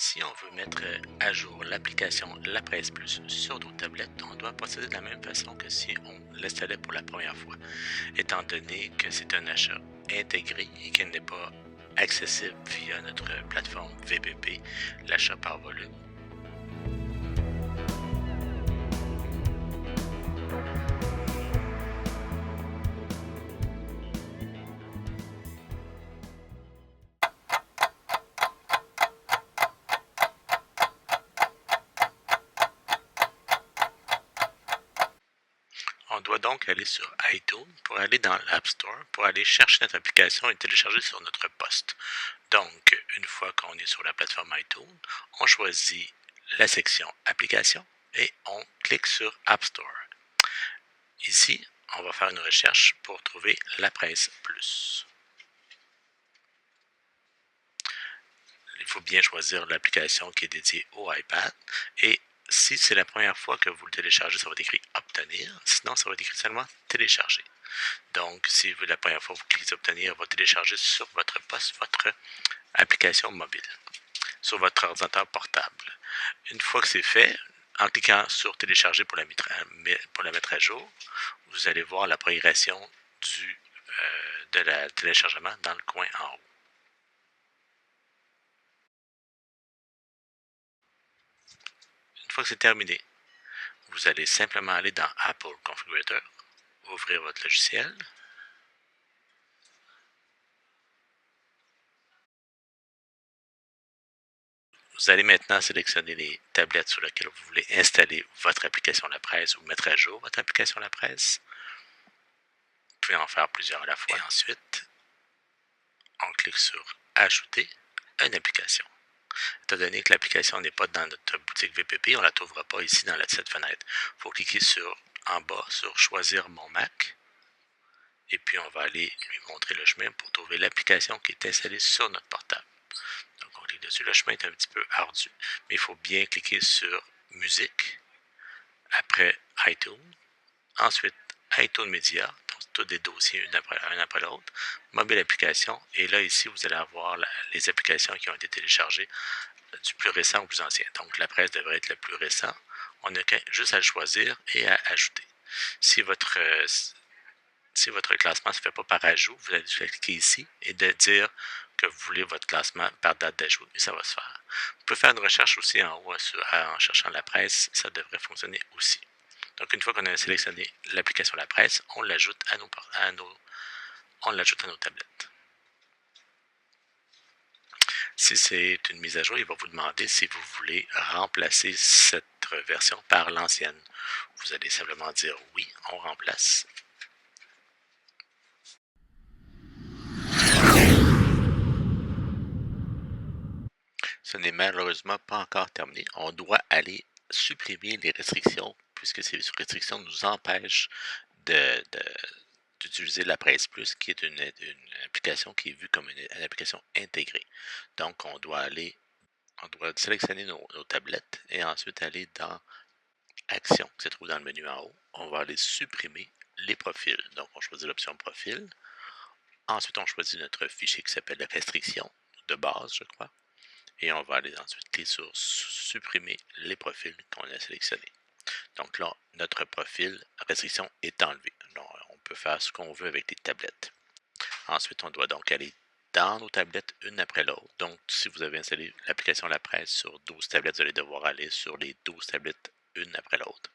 Si on veut mettre à jour l'application La Presse Plus sur nos tablettes, on doit procéder de la même façon que si on l'installait pour la première fois, étant donné que c'est un achat intégré et qu'il n'est pas accessible via notre plateforme VPP, l'achat par volume. On doit donc aller sur iTunes pour aller dans l'App Store, pour aller chercher notre application et télécharger sur notre poste. Donc, une fois qu'on est sur la plateforme iTunes, on choisit la section Applications et on clique sur App Store. Ici, on va faire une recherche pour trouver La Presse Plus. Il faut bien choisir l'application qui est dédiée au iPad et si c'est la première fois que vous le téléchargez, ça va être écrit Obtenir. Sinon, ça va être écrit seulement Télécharger. Donc, si la première fois vous cliquez Obtenir, va télécharger sur votre poste votre application mobile, sur votre ordinateur portable. Une fois que c'est fait, en cliquant sur Télécharger pour la mettre à jour, vous allez voir la progression de la téléchargement dans le coin en haut. Une fois que c'est terminé, vous allez simplement aller dans Apple Configurator, ouvrir votre logiciel. Vous allez maintenant sélectionner les tablettes sur lesquelles vous voulez installer votre application La Presse ou mettre à jour votre application La Presse. Vous pouvez en faire plusieurs à la fois. Et ensuite, on clique sur Ajouter une application. Étant donné que l'application n'est pas dans notre boutique VPP, on ne la trouvera pas ici dans cette fenêtre. Il faut cliquer en bas sur Choisir mon Mac. Et puis on va aller lui montrer le chemin pour trouver l'application qui est installée sur notre portable. Donc on clique dessus. Le chemin est un petit peu ardu, mais il faut bien cliquer sur Musique, après iTunes, ensuite iTunes Media, donc tous des dossiers un après l'autre, Mobile Application, et là ici vous allez avoir les applications qui ont été téléchargées du plus récent au plus ancien. Donc la presse devrait être le plus récent. On n'a juste à le choisir et à ajouter. Si votre classement ne se fait pas par ajout, vous allez juste cliquer ici et de dire que vous voulez votre classement par date d'ajout et ça va se faire. Vous pouvez faire une recherche aussi en haut en cherchant La Presse, ça devrait fonctionner aussi. Donc une fois qu'on a sélectionné l'application La Presse, on l'ajoute à nos tablettes. Si c'est une mise à jour, il va vous demander si vous voulez remplacer cette version par l'ancienne. Vous allez simplement dire oui, on remplace. Ce n'est malheureusement pas encore terminé. On doit aller supprimer les restrictions puisque ces restrictions nous empêchent d'utiliser La Presse Plus, qui est une application qui est vue comme une application intégrée. Donc, on doit sélectionner nos tablettes et ensuite aller dans Action, qui se trouve dans le menu en haut. On va aller supprimer les profils. Donc, on choisit l'option Profil. Ensuite, on choisit notre fichier qui s'appelle Restriction de base, je crois. Et on va aller ensuite cliquer sur Supprimer les profils qu'on a sélectionnés. Donc là, notre profil restriction est enlevé. Donc, on peut faire ce qu'on veut avec les tablettes. Ensuite, on doit donc aller dans nos tablettes une après l'autre. Donc, si vous avez installé l'application La Presse sur 12 tablettes, vous allez devoir aller sur les 12 tablettes une après l'autre,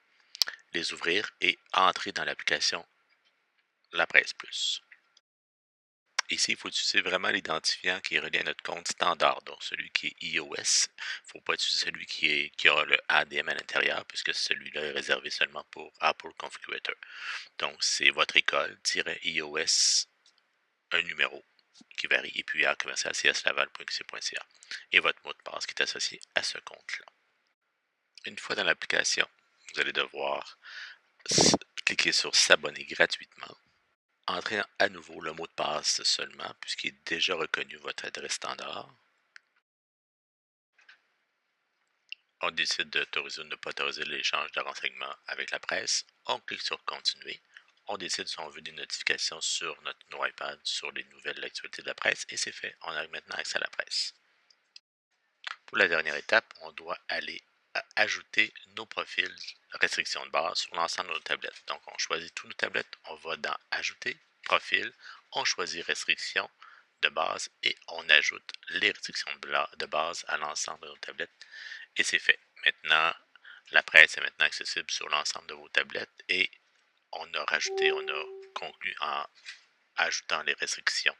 les ouvrir et entrer dans l'application La Presse Plus. Ici, il faut utiliser vraiment l'identifiant qui est relié à notre compte standard, donc celui qui est iOS. Il ne faut pas utiliser celui qui a le ADM à l'intérieur, puisque celui-là est réservé seulement pour Apple Configurator. Donc, c'est votre école-iOS, un numéro qui varie, et puis commercial.cslaval.qc.ca et votre mot de passe qui est associé à ce compte-là. Une fois dans l'application, vous allez devoir cliquer sur S'abonner gratuitement. Entrez à nouveau le mot de passe seulement, puisqu'il est déjà reconnu votre adresse standard. On décide d'autoriser ou de ne pas autoriser l'échange de renseignements avec la presse. On clique sur Continuer. On décide si on veut des notifications sur nos iPads sur les nouvelles actualités de la presse et c'est fait. On a maintenant accès à la presse. Pour la dernière étape, on doit aller ajouter nos profils restrictions de base sur l'ensemble de nos tablettes. Donc, on choisit toutes nos tablettes, on va dans Ajouter, Profil, on choisit Restrictions de base et on ajoute les restrictions de base à l'ensemble de nos tablettes et c'est fait. Maintenant, la presse est maintenant accessible sur l'ensemble de vos tablettes et on a conclu en ajoutant les restrictions